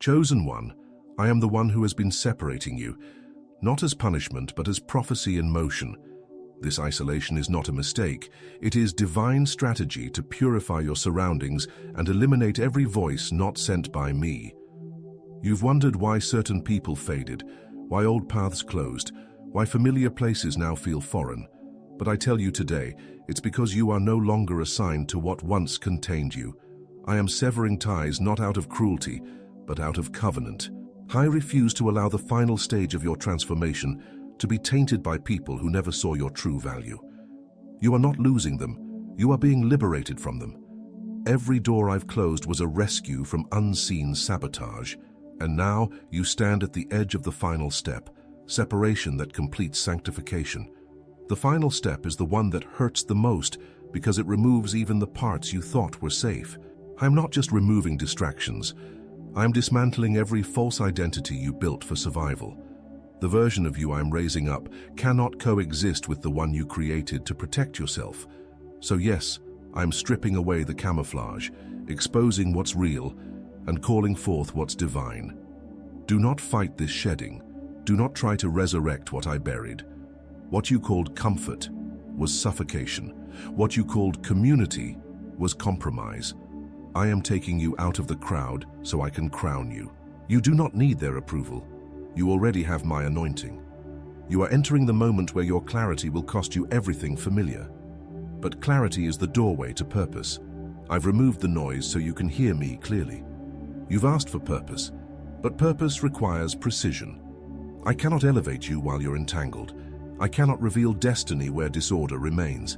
Chosen one, I am the one who has been separating you, not as punishment but as prophecy in motion. This isolation is not a mistake. It is divine strategy to purify your surroundings and eliminate every voice not sent by me. You've wondered why certain people faded, why old paths closed, why familiar places now feel foreign. But I tell you today, it's because you are no longer assigned to what once contained you. I am severing ties not out of cruelty, but out of covenant. I refuse to allow the final stage of your transformation to be tainted by people who never saw your true value. You are not losing them, you are being liberated from them. Every door I've closed was a rescue from unseen sabotage, and now you stand at the edge of the final step, separation that completes sanctification. The final step is the one that hurts the most because it removes even the parts you thought were safe. I'm not just removing distractions, I'm dismantling every false identity you built for survival. The version of you I'm raising up cannot coexist with the one you created to protect yourself. So yes, I'm stripping away the camouflage, exposing what's real, and calling forth what's divine. Do not fight this shedding. Do not try to resurrect what I buried. What you called comfort was suffocation. What you called community was compromise. I am taking you out of the crowd so I can crown you. You do not need their approval. You already have my anointing. You are entering the moment where your clarity will cost you everything familiar. But clarity is the doorway to purpose. I've removed the noise so you can hear me clearly. You've asked for purpose, but purpose requires precision. I cannot elevate you while you're entangled. I cannot reveal destiny where disorder remains.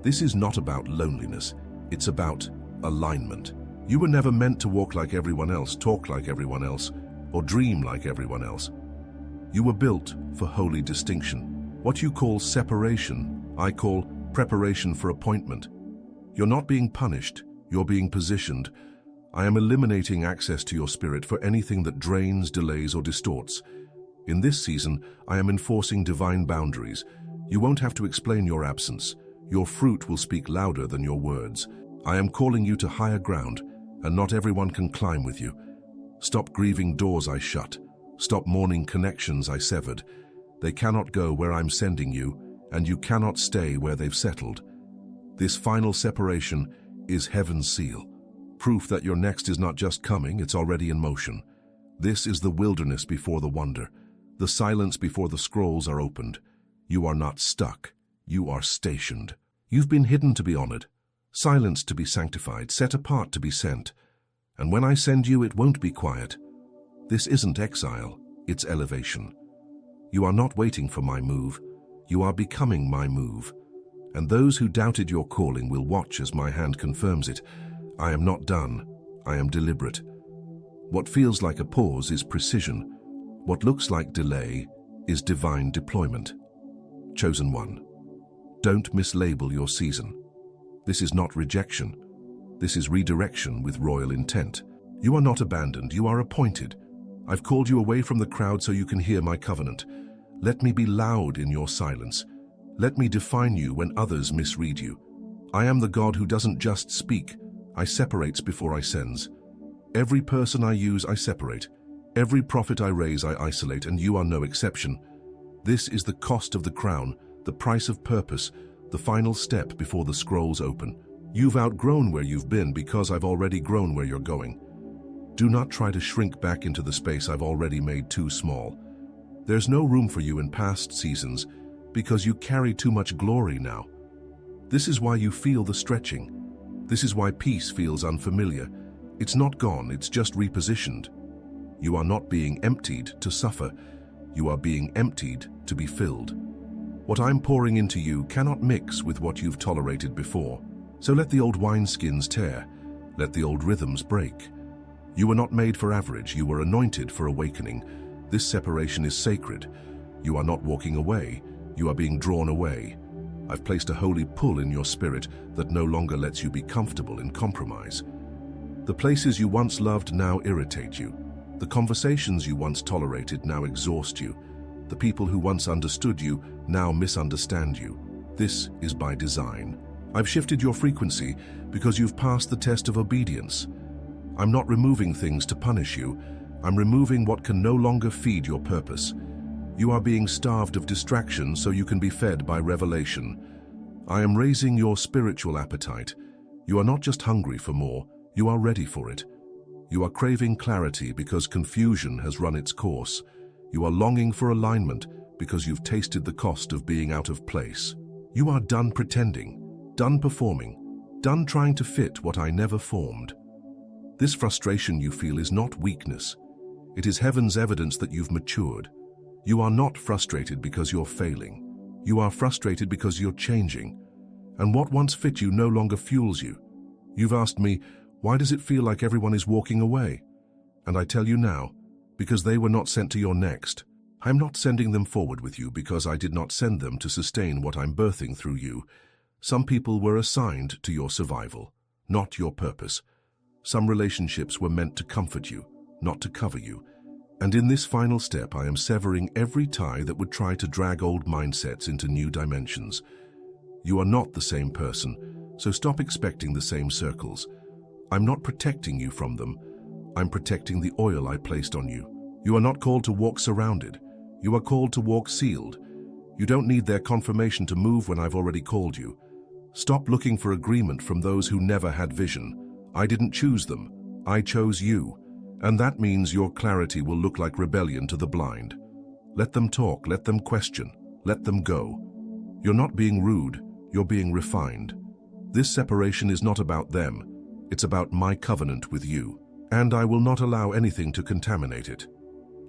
This is not about loneliness. It's about alignment. You were never meant to walk like everyone else, talk like everyone else, or dream like everyone else. You were built for holy distinction. What you call separation, I call preparation for appointment. You're not being punished, you're being positioned. I am eliminating access to your spirit for anything that drains, delays, or distorts. In this season, I am enforcing divine boundaries. You won't have to explain your absence. Your fruit will speak louder than your words. I am calling you to higher ground, and not everyone can climb with you. Stop grieving doors I shut. Stop mourning connections I severed. They cannot go where I'm sending you, and you cannot stay where they've settled. This final separation is heaven's seal. Proof that your next is not just coming, it's already in motion. This is the wilderness before the wonder, the silence before the scrolls are opened. You are not stuck, you are stationed. You've been hidden to be honored, silenced to be sanctified, set apart to be sent. And when I send you, it won't be quiet. This isn't exile, it's elevation. You are not waiting for my move, you are becoming my move. And those who doubted your calling will watch as my hand confirms it. I am not done, I am deliberate. What feels like a pause is precision. What looks like delay is divine deployment. Chosen one, don't mislabel your season. This is not rejection. This is redirection with royal intent. You are not abandoned, you are appointed. I've called you away from the crowd so you can hear my covenant. Let me be loud in your silence. Let me define you when others misread you. I am the God who doesn't just speak, I separates before I sends. Every person I use, I separate. Every prophet I raise, I isolate, and you are no exception. This is the cost of the crown, the price of purpose, the final step before the scrolls open. You've outgrown where you've been because I've already grown where you're going. Do not try to shrink back into the space I've already made too small. There's no room for you in past seasons because you carry too much glory now. This is why you feel the stretching. This is why peace feels unfamiliar. It's not gone, it's just repositioned. You are not being emptied to suffer. You are being emptied to be filled. What I'm pouring into you cannot mix with what you've tolerated before. So let the old wineskins tear. Let the old rhythms break. You were not made for average. You were anointed for awakening. This separation is sacred. You are not walking away. You are being drawn away. I've placed a holy pull in your spirit that no longer lets you be comfortable in compromise. The places you once loved now irritate you. The conversations you once tolerated now exhaust you. The people who once understood you now misunderstand you. This is by design. I've shifted your frequency because you've passed the test of obedience. I'm not removing things to punish you. I'm removing what can no longer feed your purpose. You are being starved of distraction so you can be fed by revelation. I am raising your spiritual appetite. You are not just hungry for more, you are ready for it. You are craving clarity because confusion has run its course. You are longing for alignment because you've tasted the cost of being out of place. You are done pretending, done performing, done trying to fit what I never formed. This frustration you feel is not weakness. It is heaven's evidence that you've matured. You are not frustrated because you're failing. You are frustrated because you're changing. And what once fit you no longer fuels you. You've asked me, why does it feel like everyone is walking away? And I tell you now, because they were not sent to your next. I'm not sending them forward with you because I did not send them to sustain what I'm birthing through you. Some people were assigned to your survival, not your purpose. Some relationships were meant to comfort you, not to cover you. And in this final step, I am severing every tie that would try to drag old mindsets into new dimensions. You are not the same person, so stop expecting the same circles. I'm not protecting you from them. I'm protecting the oil I placed on you. You are not called to walk surrounded. You are called to walk sealed. You don't need their confirmation to move when I've already called you. Stop looking for agreement from those who never had vision. I didn't choose them. I chose you. And that means your clarity will look like rebellion to the blind. Let them talk, let them question, let them go. You're not being rude, you're being refined. This separation is not about them, it's about my covenant with you. And I will not allow anything to contaminate it.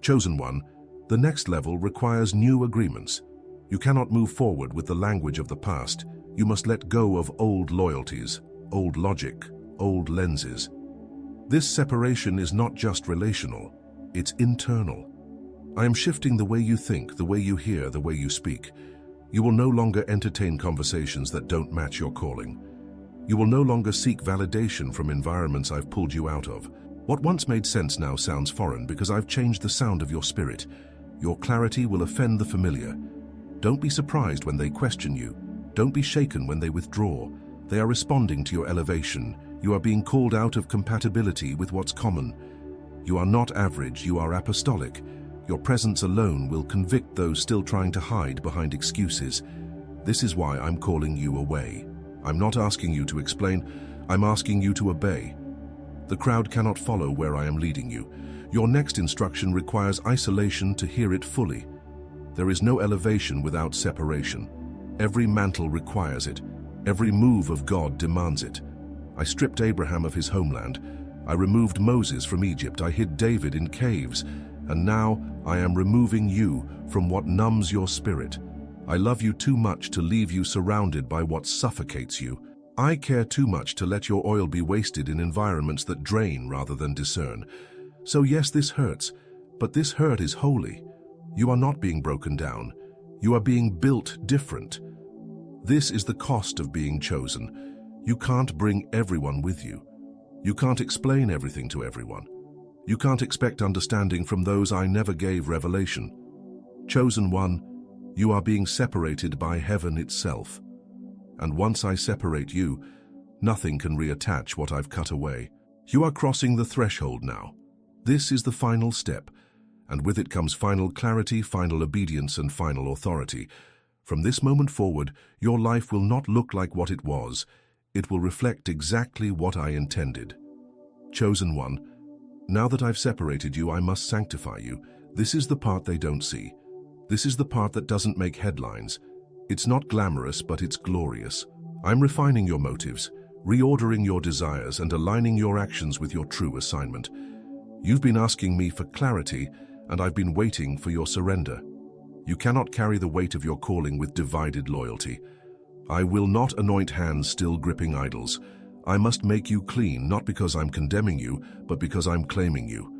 Chosen one, the next level requires new agreements. You cannot move forward with the language of the past. You must let go of old loyalties, old logic, old lenses. This separation is not just relational, it's internal. I am shifting the way you think, the way you hear, the way you speak. You will no longer entertain conversations that don't match your calling. You will no longer seek validation from environments I've pulled you out of. What once made sense now sounds foreign because I've changed the sound of your spirit. Your clarity will offend the familiar. Don't be surprised when they question you. Don't be shaken when they withdraw. They are responding to your elevation. You are being called out of compatibility with what's common. You are not average, you are apostolic. Your presence alone will convict those still trying to hide behind excuses. This is why I'm calling you away. I'm not asking you to explain, I'm asking you to obey. The crowd cannot follow where I am leading you. Your next instruction requires isolation to hear it fully. There is no elevation without separation. Every mantle requires it. Every move of God demands it. I stripped Abraham of his homeland. I removed Moses from Egypt. I hid David in caves. And now I am removing you from what numbs your spirit. I love you too much to leave you surrounded by what suffocates you. I care too much to let your oil be wasted in environments that drain rather than discern. So yes, this hurts, but this hurt is holy. You are not being broken down. You are being built different. This is the cost of being chosen. You can't bring everyone with you. You can't explain everything to everyone. You can't expect understanding from those I never gave revelation. Chosen one, you are being separated by heaven itself. And once I separate you, nothing can reattach what I've cut away. You are crossing the threshold now. This is the final step, and with it comes final clarity, final obedience, and final authority. From this moment forward, your life will not look like what it was. It will reflect exactly what I intended. Chosen one, now that I've separated you, I must sanctify you. This is the part they don't see. This is the part that doesn't make headlines. It's not glamorous, but it's glorious. I'm refining your motives, reordering your desires, and aligning your actions with your true assignment. You've been asking me for clarity, and I've been waiting for your surrender. You cannot carry the weight of your calling with divided loyalty. I will not anoint hands still gripping idols. I must make you clean, not because I'm condemning you, but because I'm claiming you.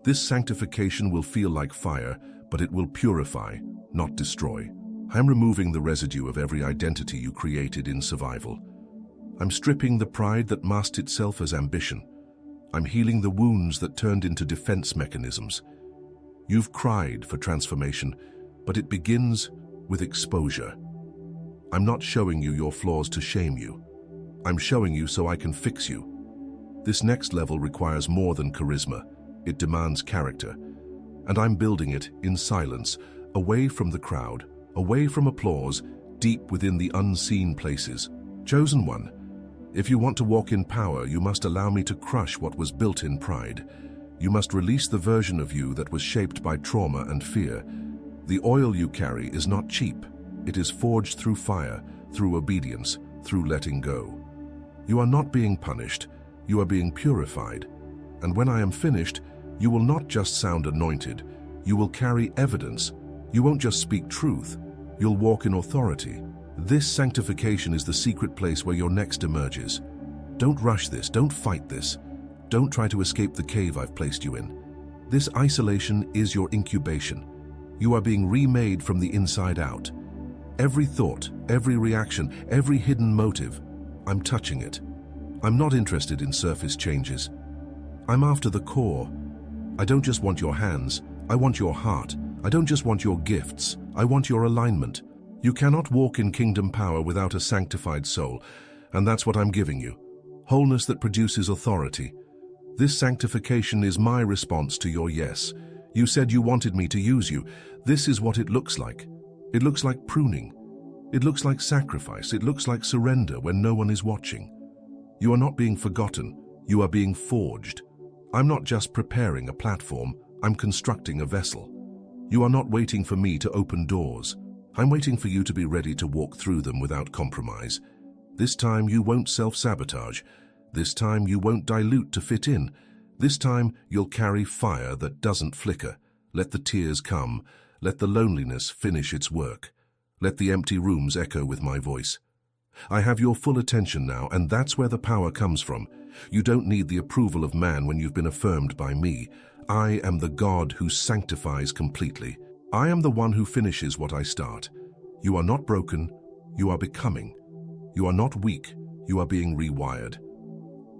This sanctification will feel like fire, but it will purify, not destroy. I'm removing the residue of every identity you created in survival. I'm stripping the pride that masked itself as ambition. I'm healing the wounds that turned into defense mechanisms. You've cried for transformation, but it begins with exposure. I'm not showing you your flaws to shame you. I'm showing you so I can fix you. This next level requires more than charisma. It demands character. And I'm building it in silence, away from the crowd, away from applause, deep within the unseen places. Chosen one, if you want to walk in power, you must allow me to crush what was built in pride. You must release the version of you that was shaped by trauma and fear. The oil you carry is not cheap. It is forged through fire, through obedience, through letting go. You are not being punished, you are being purified. And when I am finished, you will not just sound anointed, you will carry evidence. You won't just speak truth, you'll walk in authority. This sanctification is the secret place where your next emerges. Don't rush this, don't fight this. Don't try to escape the cave I've placed you in. This isolation is your incubation. You are being remade from the inside out. Every thought, every reaction, every hidden motive, I'm touching it. I'm not interested in surface changes. I'm after the core. I don't just want your hands, I want your heart. I don't just want your gifts, I want your alignment. You cannot walk in kingdom power without a sanctified soul, and that's what I'm giving you. Wholeness that produces authority. This sanctification is my response to your yes. You said you wanted me to use you. This is what it looks like. It looks like pruning. It looks like sacrifice. It looks like surrender when no one is watching. You are not being forgotten. You are being forged. I'm not just preparing a platform. I'm constructing a vessel. You are not waiting for me to open doors. I'm waiting for you to be ready to walk through them without compromise. This time you won't self-sabotage. This time you won't dilute to fit in. This time you'll carry fire that doesn't flicker. Let the tears come. Let the loneliness finish its work. Let the empty rooms echo with my voice. I have your full attention now, and that's where the power comes from. You don't need the approval of man when you've been affirmed by me. I am the God who sanctifies completely. I am the one who finishes what I start. You are not broken, you are becoming. You are not weak, you are being rewired.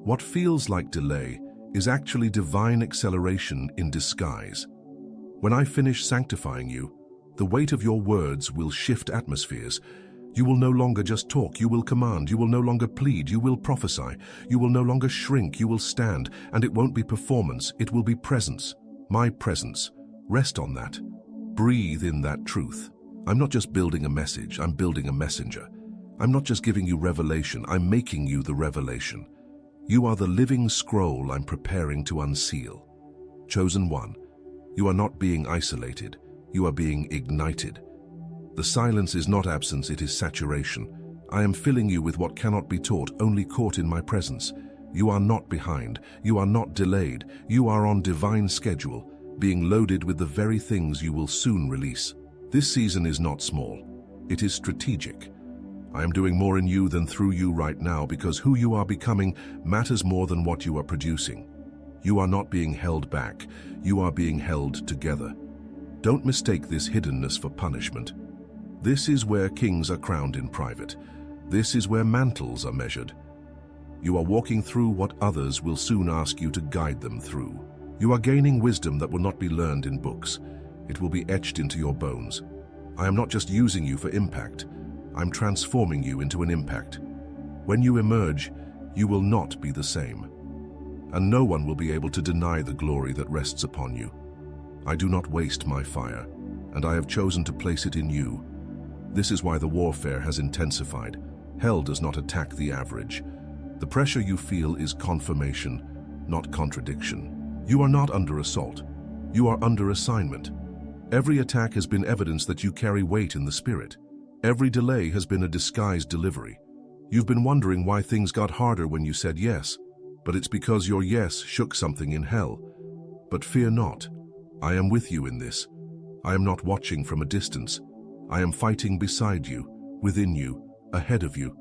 What feels like delay is actually divine acceleration in disguise. When I finish sanctifying you, the weight of your words will shift atmospheres. You will no longer just talk, you will command. You will no longer plead, you will prophesy. You will no longer shrink, you will stand. And it won't be performance, it will be presence. My presence. Rest on that. Breathe in that truth. I'm not just building a message, I'm building a messenger. I'm not just giving you revelation, I'm making you the revelation. You are the living scroll I'm preparing to unseal. Chosen one, you are not being isolated, you are being ignited. The silence is not absence, it is saturation. I am filling you with what cannot be taught, only caught in my presence. You are not behind, you are not delayed, you are on divine schedule, being loaded with the very things you will soon release. This season is not small, it is strategic. I am doing more in you than through you right now because who you are becoming matters more than what you are producing. You are not being held back, you are being held together. Don't mistake this hiddenness for punishment. This is where kings are crowned in private. This is where mantles are measured. You are walking through what others will soon ask you to guide them through. You are gaining wisdom that will not be learned in books. It will be etched into your bones. I am not just using you for impact. I'm transforming you into an impact. When you emerge, you will not be the same. And no one will be able to deny the glory that rests upon you. I do not waste my fire, and I have chosen to place it in you. This is why the warfare has intensified. Hell does not attack the average. The pressure you feel is confirmation, not contradiction. You are not under assault. You are under assignment. Every attack has been evidence that you carry weight in the spirit. Every delay has been a disguised delivery. You've been wondering why things got harder when you said yes, but it's because your yes shook something in hell. But fear not. I am with you in this. I am not watching from a distance. I am fighting beside you, within you, ahead of you.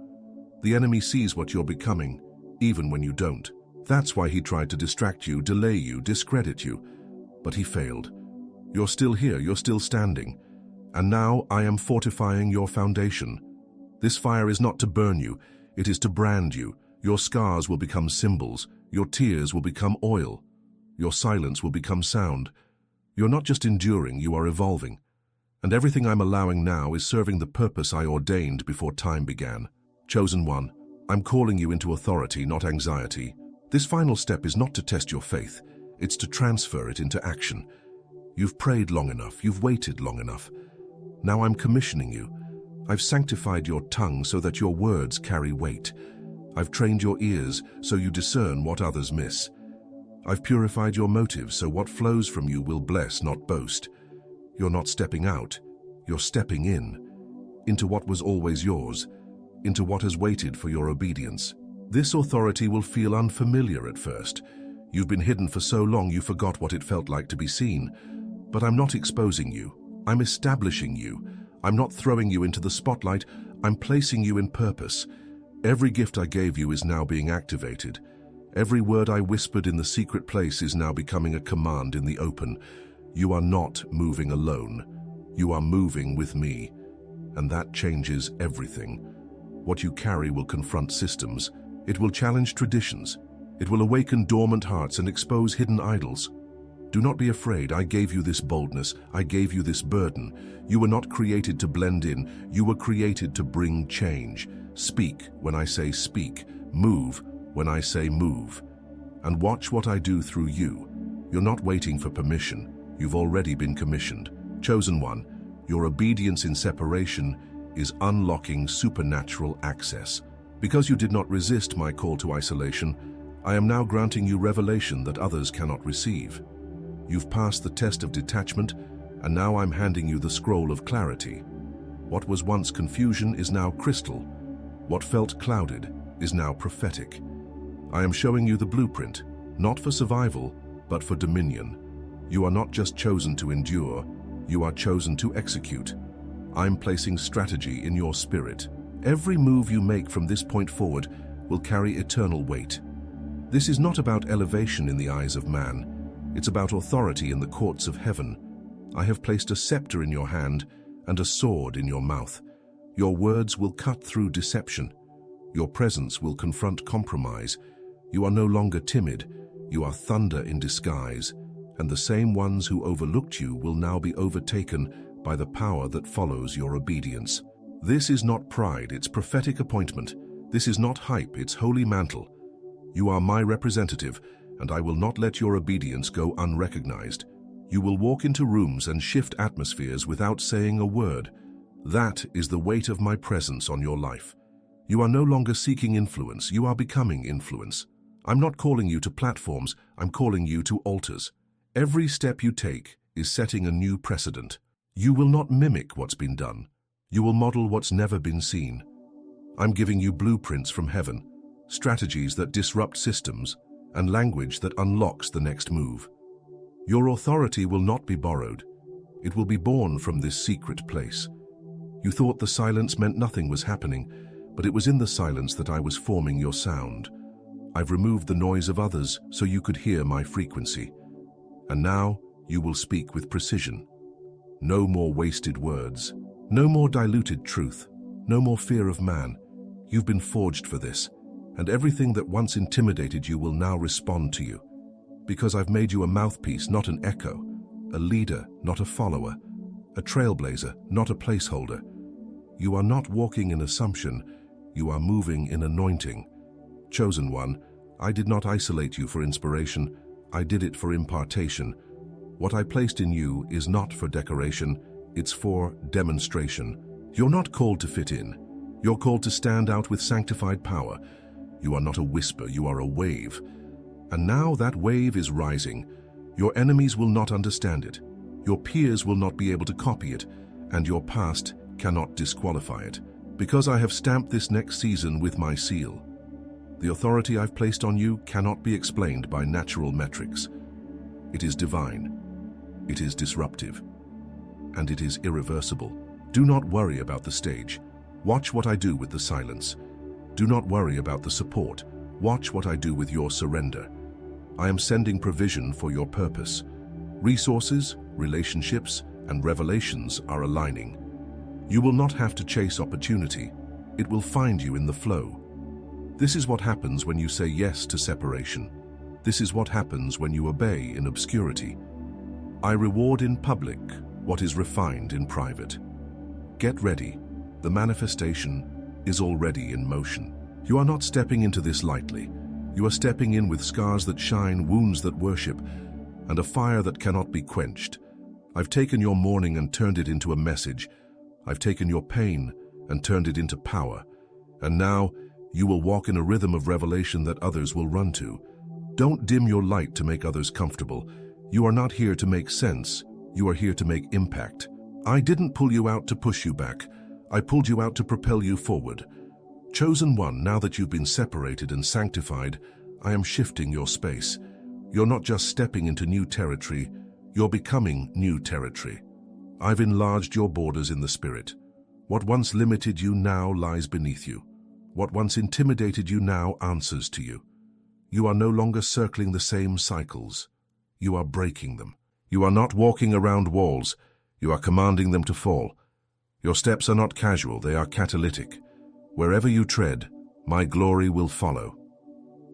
The enemy sees what you're becoming, even when you don't. That's why he tried to distract you, delay you, discredit you. But he failed. You're still here, you're still standing. And now I am fortifying your foundation. This fire is not to burn you, it is to brand you. Your scars will become symbols, your tears will become oil. Your silence will become sound. You're not just enduring, you are evolving. And everything I'm allowing now is serving the purpose I ordained before time began. Chosen one, I'm calling you into authority, not anxiety. This final step is not to test your faith. It's to transfer it into action. You've prayed long enough, you've waited long enough. Now I'm commissioning you. I've sanctified your tongue so that your words carry weight. I've trained your ears so you discern what others miss. I've purified your motives so what flows from you will bless, not boast. You're not stepping out, you're stepping in, into what was always yours, into what has waited for your obedience. This authority will feel unfamiliar at first. You've been hidden for so long you forgot what it felt like to be seen. But I'm not exposing you, I'm establishing you. I'm not throwing you into the spotlight, I'm placing you in purpose. Every gift I gave you is now being activated. Every word I whispered in the secret place is now becoming a command in the open. You are not moving alone. You are moving with me. And that changes everything. What you carry will confront systems. It will challenge traditions. It will awaken dormant hearts and expose hidden idols. Do not be afraid. I gave you this boldness. I gave you this burden. You were not created to blend in. You were created to bring change. Speak when I say speak. Move when I say move. And watch what I do through you. You're not waiting for permission. You've already been commissioned. Chosen one, your obedience in separation is unlocking supernatural access. Because you did not resist my call to isolation, I am now granting you revelation that others cannot receive. You've passed the test of detachment, and now I'm handing you the scroll of clarity. What was once confusion is now crystal. What felt clouded is now prophetic. I am showing you the blueprint, not for survival, but for dominion. You are not just chosen to endure, you are chosen to execute. I'm placing strategy in your spirit. Every move you make from this point forward will carry eternal weight. This is not about elevation in the eyes of man. It's about authority in the courts of heaven. I have placed a scepter in your hand and a sword in your mouth. Your words will cut through deception. Your presence will confront compromise. You are no longer timid. You are thunder in disguise. And the same ones who overlooked you will now be overtaken by the power that follows your obedience. This is not pride, it's prophetic appointment. This is not hype, it's holy mantle. You are my representative, and I will not let your obedience go unrecognized. You will walk into rooms and shift atmospheres without saying a word. That is the weight of my presence on your life. You are no longer seeking influence, you are becoming influence. I'm not calling you to platforms, I'm calling you to altars. Every step you take is setting a new precedent. You will not mimic what's been done. You will model what's never been seen. I'm giving you blueprints from heaven, strategies that disrupt systems, and language that unlocks the next move. Your authority will not be borrowed. It will be born from this secret place. You thought the silence meant nothing was happening, but it was in the silence that I was forming your sound. I've removed the noise of others so you could hear my frequency. And now you will speak with precision. No more wasted words. No more diluted truth. No more fear of man. You've been forged for this, and everything that once intimidated you will now respond to you. Because I've made you a mouthpiece, not an echo, a leader, not a follower, a trailblazer, not a placeholder. You are not walking in assumption, you are moving in anointing. Chosen one, I did not isolate you for inspiration, I did it for impartation. What I placed in you is not for decoration, it's for demonstration. You're not called to fit in. You're called to stand out with sanctified power. You are not a whisper, you are a wave. And now that wave is rising. Your enemies will not understand it. Your peers will not be able to copy it, and your past cannot disqualify it. Because I have stamped this next season with my seal. The authority I've placed on you cannot be explained by natural metrics. It is divine. It is disruptive. And it is irreversible. Do not worry about the stage. Watch what I do with the silence. Do not worry about the support. Watch what I do with your surrender. I am sending provision for your purpose. Resources, relationships, and revelations are aligning. You will not have to chase opportunity. It will find you in the flow. This is what happens when you say yes to separation. This is what happens when you obey in obscurity. I reward in public what is refined in private. Get ready. The manifestation is already in motion. You are not stepping into this lightly. You are stepping in with scars that shine, wounds that worship, and a fire that cannot be quenched. I've taken your mourning and turned it into a message. I've taken your pain and turned it into power. And now you will walk in a rhythm of revelation that others will run to. Don't dim your light to make others comfortable. You are not here to make sense. You are here to make impact. I didn't pull you out to push you back. I pulled you out to propel you forward. Chosen one, now that you've been separated and sanctified, I am shifting your space. You're not just stepping into new territory, you're becoming new territory. I've enlarged your borders in the spirit. What once limited you now lies beneath you. What once intimidated you now answers to you. You are no longer circling the same cycles. You are breaking them. You are not walking around walls. You are commanding them to fall. Your steps are not casual, they are catalytic. Wherever you tread, my glory will follow.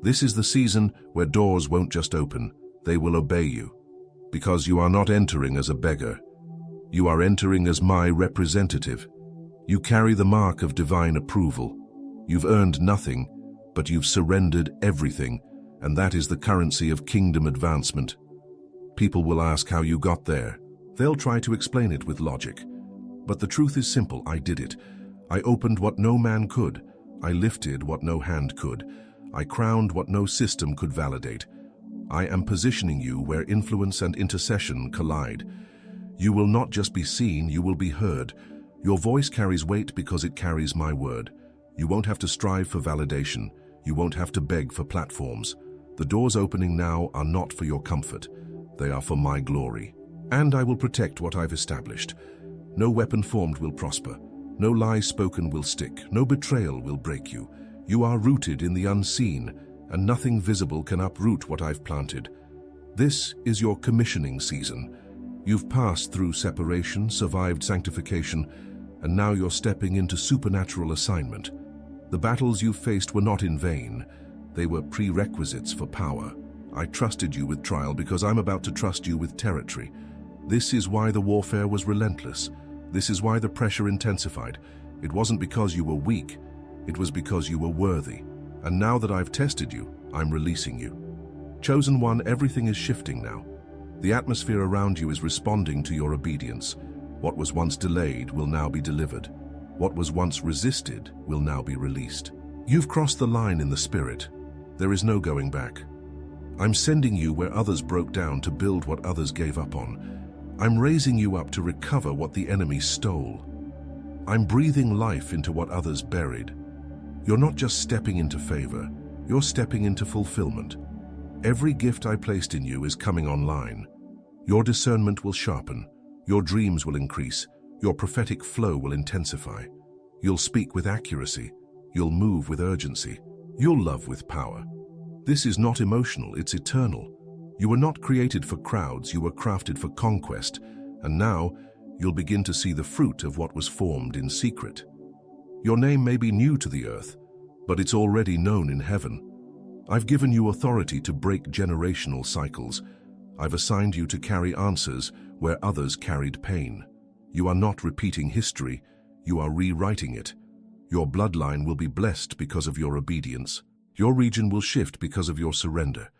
This is the season where doors won't just open, they will obey you. Because you are not entering as a beggar. You are entering as my representative. You carry the mark of divine approval. You've earned nothing, but you've surrendered everything, and that is the currency of kingdom advancement. People will ask how you got there. They'll try to explain it with logic. But the truth is simple, I did it. I opened what no man could. I lifted what no hand could. I crowned what no system could validate. I am positioning you where influence and intercession collide. You will not just be seen, you will be heard. Your voice carries weight because it carries my word. You won't have to strive for validation. You won't have to beg for platforms. The doors opening now are not for your comfort. They are for my glory. And I will protect what I've established. No weapon formed will prosper. No lie spoken will stick. No betrayal will break you. You are rooted in the unseen, and nothing visible can uproot what I've planted. This is your commissioning season. You've passed through separation, survived sanctification, and now you're stepping into supernatural assignment. The battles you faced were not in vain. They were prerequisites for power. I trusted you with trial because I'm about to trust you with territory. This is why the warfare was relentless. This is why the pressure intensified. It wasn't because you were weak. It was because you were worthy. And now that I've tested you, I'm releasing you. Chosen one, everything is shifting now. The atmosphere around you is responding to your obedience. What was once delayed will now be delivered. What was once resisted will now be released. You've crossed the line in the spirit. There is no going back. I'm sending you where others broke down to build what others gave up on. I'm raising you up to recover what the enemy stole. I'm breathing life into what others buried. You're not just stepping into favor, you're stepping into fulfillment. Every gift I placed in you is coming online. Your discernment will sharpen, your dreams will increase, your prophetic flow will intensify. You'll speak with accuracy, you'll move with urgency, you'll love with power. This is not emotional, it's eternal. You were not created for crowds, you were crafted for conquest, and now you'll begin to see the fruit of what was formed in secret. Your name may be new to the earth, but it's already known in heaven. I've given you authority to break generational cycles. I've assigned you to carry answers where others carried pain. You are not repeating history, you are rewriting it. Your bloodline will be blessed because of your obedience. Your region will shift because of your surrender.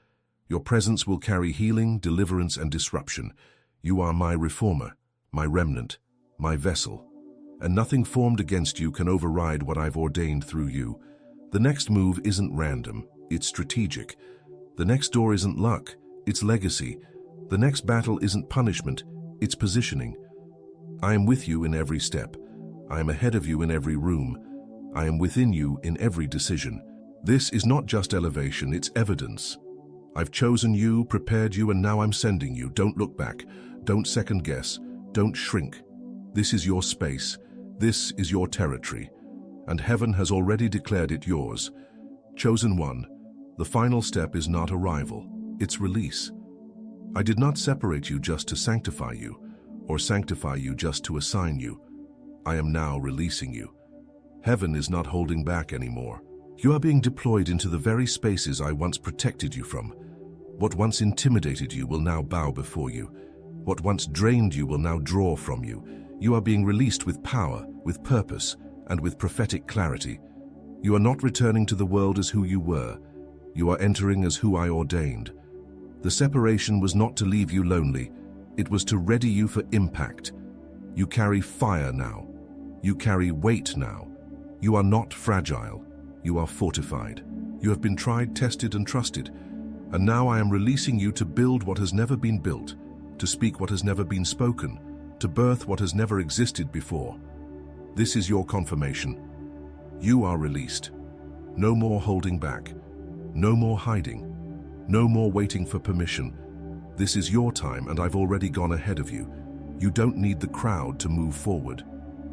Your presence will carry healing, deliverance, and disruption. You are my reformer, my remnant, my vessel. And nothing formed against you can override what I've ordained through you. The next move isn't random, it's strategic. The next door isn't luck, it's legacy. The next battle isn't punishment, it's positioning. I am with you in every step. I am ahead of you in every room. I am within you in every decision. This is not just elevation, it's evidence. I've chosen you, prepared you, and now I'm sending you. Don't look back. Don't second guess. Don't shrink. This is your space. This is your territory. And heaven has already declared it yours. Chosen one, the final step is not arrival, it's release. I did not separate you just to sanctify you, or sanctify you just to assign you. I am now releasing you. Heaven is not holding back anymore. You are being deployed into the very spaces I once protected you from. What once intimidated you will now bow before you. What once drained you will now draw from you. You are being released with power, with purpose, and with prophetic clarity. You are not returning to the world as who you were. You are entering as who I ordained. The separation was not to leave you lonely. It was to ready you for impact. You carry fire now. You carry weight now. You are not fragile. You are fortified. You have been tried, tested, and trusted. And now I am releasing you to build what has never been built, to speak what has never been spoken, to birth what has never existed before. This is your confirmation. You are released. No more holding back. No more hiding. No more waiting for permission. This is your time, and I've already gone ahead of you. You don't need the crowd to move forward.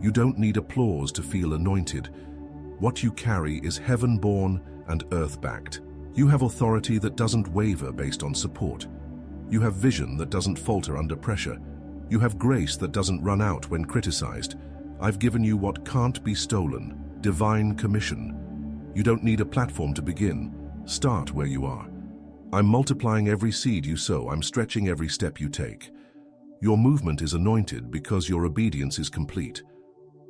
You don't need applause to feel anointed. What you carry is heaven-born and earth-backed. You have authority that doesn't waver based on support. You have vision that doesn't falter under pressure. You have grace that doesn't run out when criticized. I've given you what can't be stolen, divine commission. You don't need a platform to begin. Start where you are. I'm multiplying every seed you sow. I'm stretching every step you take. Your movement is anointed because your obedience is complete.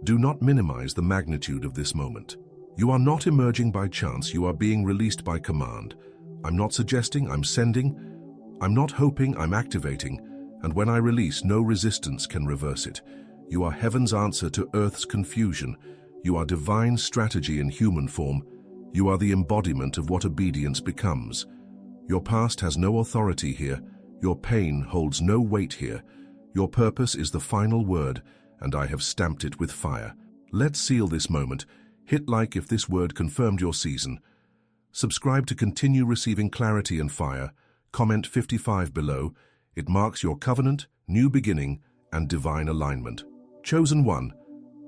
Do not minimize the magnitude of this moment. You are not emerging by chance. You are being released by command. I'm not suggesting, I'm sending. I'm not hoping, I'm activating. And when I release, no resistance can reverse it. You are heaven's answer to earth's confusion. You are divine strategy in human form. You are the embodiment of what obedience becomes. Your past has no authority here. Your pain holds no weight here. Your purpose is the final word, and I have stamped it with fire. Let's seal this moment. Hit like if this word confirmed your season. Subscribe to continue receiving clarity and fire. Comment 55 below. It marks your covenant, new beginning, and divine alignment. Chosen one,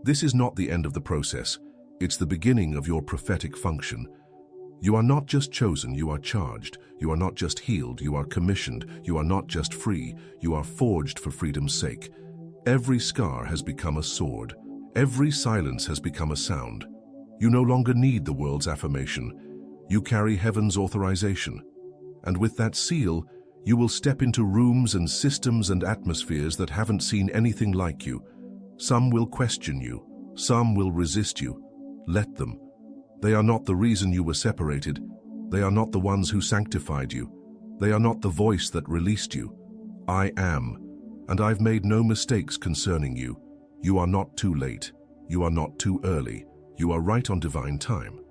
this is not the end of the process. It's the beginning of your prophetic function. You are not just chosen, you are charged. You are not just healed, you are commissioned. You are not just free, you are forged for freedom's sake. Every scar has become a sword. Every silence has become a sound. You no longer need the world's affirmation. You carry heaven's authorization. And with that seal, you will step into rooms and systems and atmospheres that haven't seen anything like you. Some will question you. Some will resist you. Let them. They are not the reason you were separated. They are not the ones who sanctified you. They are not the voice that released you. I am, and I've made no mistakes concerning you. You are not too late. You are not too early. You are right on divine time.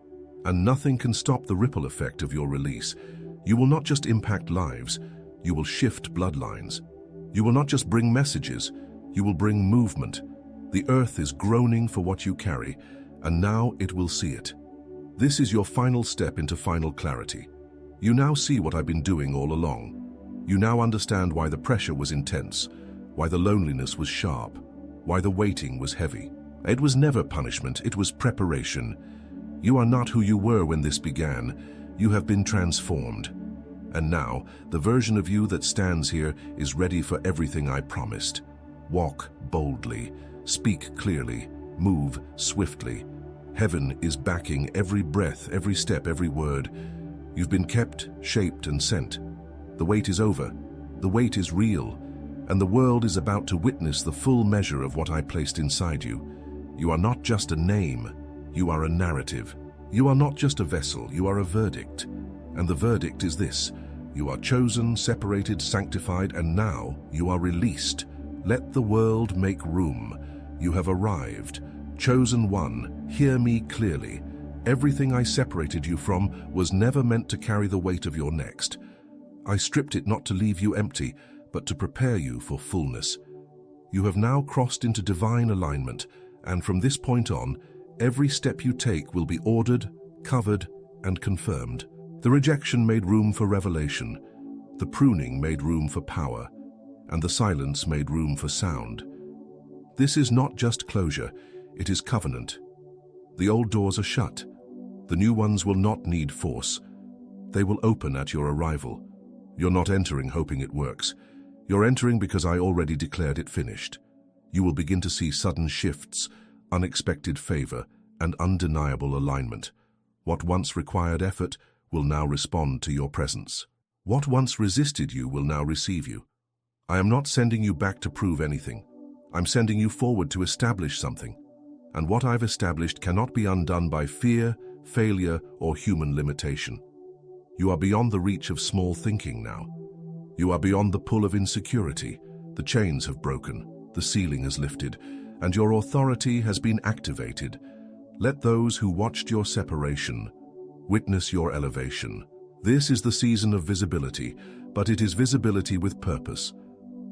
And nothing can stop the ripple effect of your release. You will not just impact lives, you will shift bloodlines. You will not just bring messages, you will bring movement. The earth is groaning for what you carry, and now it will see it. This is your final step into final clarity. You now see what I've been doing all along. You now understand why the pressure was intense, why the loneliness was sharp, why the waiting was heavy. It was never punishment, it was preparation. You are not who you were when this began. You have been transformed. And now, the version of you that stands here is ready for everything I promised. Walk boldly, speak clearly, move swiftly. Heaven is backing every breath, every step, every word. You've been kept, shaped, and sent. The wait is over. The wait is real. And the world is about to witness the full measure of what I placed inside you. You are not just a name. You are a narrative. You are not just a vessel. You are a verdict. And the verdict is this: you are chosen, separated, sanctified, and now you are released. Let the world make room. You have arrived. Chosen one, hear me clearly. Everything I separated you from was never meant to carry the weight of your next. I stripped it not to leave you empty, but to prepare you for fullness. You have now crossed into divine alignment, and from this point on, every step you take will be ordered, covered, and confirmed. The rejection made room for revelation, the pruning made room for power, and the silence made room for sound. This is not just closure, it is covenant. The old doors are shut. The new ones will not need force. They will open at your arrival. You're not entering hoping it works. You're entering because I already declared it finished. You will begin to see sudden shifts, unexpected favor, and undeniable alignment. What once required effort will now respond to your presence. What once resisted you will now receive you. I am not sending you back to prove anything. I'm sending you forward to establish something. And what I've established cannot be undone by fear, failure, or human limitation. You are beyond the reach of small thinking now. You are beyond the pull of insecurity. The chains have broken, the ceiling is lifted, and your authority has been activated. Let those who watched your separation witness your elevation. This is the season of visibility, but it is visibility with purpose.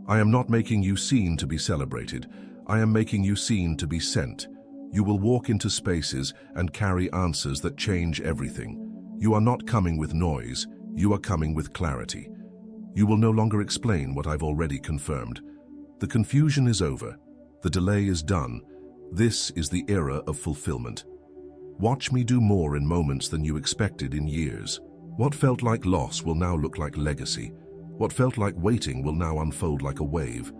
I am not making you seen to be celebrated. I am making you seen to be sent. You will walk into spaces and carry answers that change everything. You are not coming with noise, you are coming with clarity. You will no longer explain what I've already confirmed. The confusion is over. The delay is done. This is the era of fulfillment. Watch me do more in moments than you expected in years. What felt like loss will now look like legacy. What felt like waiting will now unfold like a wave.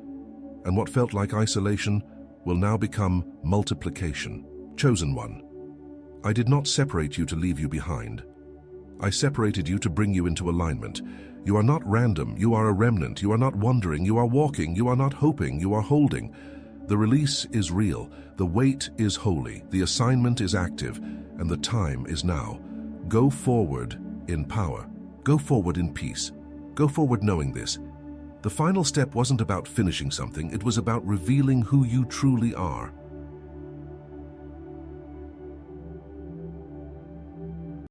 And what felt like isolation will now become multiplication. Chosen one, I did not separate you to leave you behind. I separated you to bring you into alignment. You are not random, you are a remnant. You are not wandering, you are walking. You are not hoping, you are holding. The release is real, the weight is holy, the assignment is active, and the time is now. Go forward in power. Go forward in peace. Go forward knowing this. The final step wasn't about finishing something, it was about revealing who you truly are.